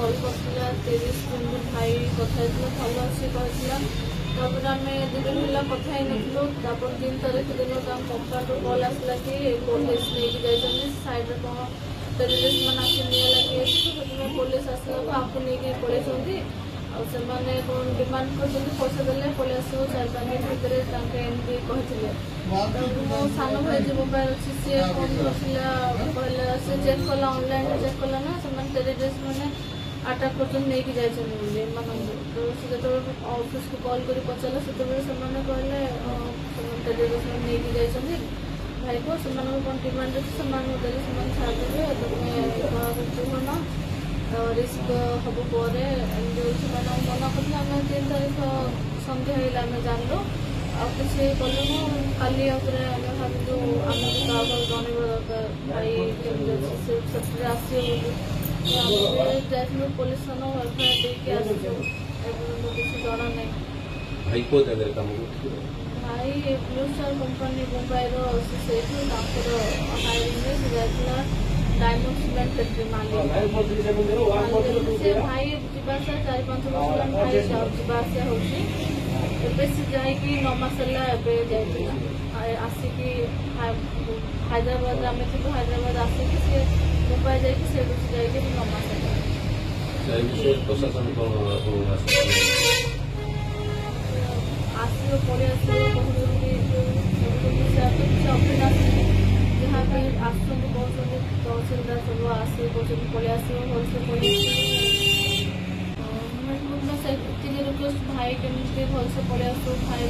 कल करता 30 दिन भाई कथा भल सी कहला तापर आम दिन है कथा नापर 3 तारीख दिन कंपानी कल आसला कि पुलिस नहीं जाइए साइड कौन टेररिस्ट मैंने आसी निगे पुलिस आसला आपको नहीं पड़े आने कौन डिमांड कर पैसा देने पलि आस 4-5 दिन भितर एमती कहते मो सान भाई जो मोबाइल अच्छी सी कौन कहला सी चेक कला ऑनलाइन चेक कला ना से टेररिस्ट मैंने अटैक कर नहीं जाइए तो सी जो ऑफिस को कॉल कर पचारा से कहले टेररिस्ट मैंने नहीं जाइए भाई को कौन डिमांड अच्छे देने छाड़देवे तुम कहना रिस्क हम पर मना कर 3 तारीख सन्ध्या आम जानलु आगे कलु खाली आम भाविलु आम जनइबा दरकार भाई केमी आसलु पुलिस थाना एफआईआर देके किसी जना ना भाई को जगह काम भाई blue star company Mumbai hiring जाता डायमंड सीमेंट फैक्ट्री मालिक से भाई जीवास 4-5 वर्ष भाई जीवास होसी जाकि 9 मास आसिक हैदराबाद आम थी हैदराबाद आसिक सी मुंबई जाकि 9 मास प्रशासन आसो पड़े कहते जहाँ पे आसुँच कहते तहसीलदार सब आसे कहते पलि आस भलसे रिक्वेस्ट भाई केमी भलसे पलि आस भाई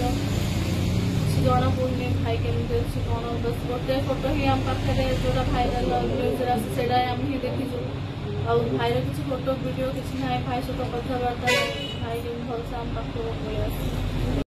जना पड़नी भाई केमी अच्छे कौन बस गोटे फोटो ही आम पाखे जोटा भाइराल न्यूज आसे आम ही देखीचु आ भाईर किसी फोटो वीडियो किसी ना भाई सहित कथबार्ता भाई केमी भलसे आम पाखे पलि आस।